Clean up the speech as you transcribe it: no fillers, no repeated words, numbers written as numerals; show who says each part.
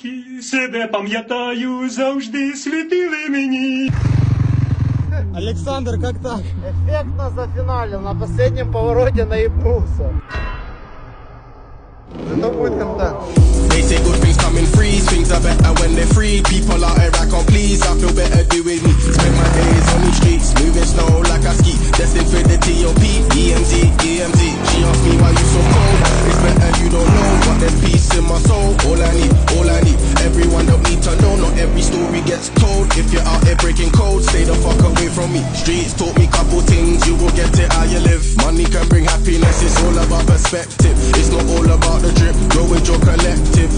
Speaker 1: зірки, себе пам'ятаю, завжди світили мені.
Speaker 2: Александр, как так?
Speaker 3: Эффектно зафиналил, на последнем повороте наебнулся. Зато будет контент.
Speaker 4: They say good things come in threes, things are better when they're free. People out here I can't please, I feel better doing me. Spend my days on the streets, moving snow like I ski. Destined for the T.O.P. EMZ, EMZ. She asked me why you so cold. It's better you don't know, but there's peace in my soul. All I need. Everyone don't need to know, not every story gets told. If you're out here breaking codes, stay the fuck away from me. Streets taught me couple things, you will get it how you live. Money can bring happiness, it's all about perspective. It's not all about the drip, grow with your collective.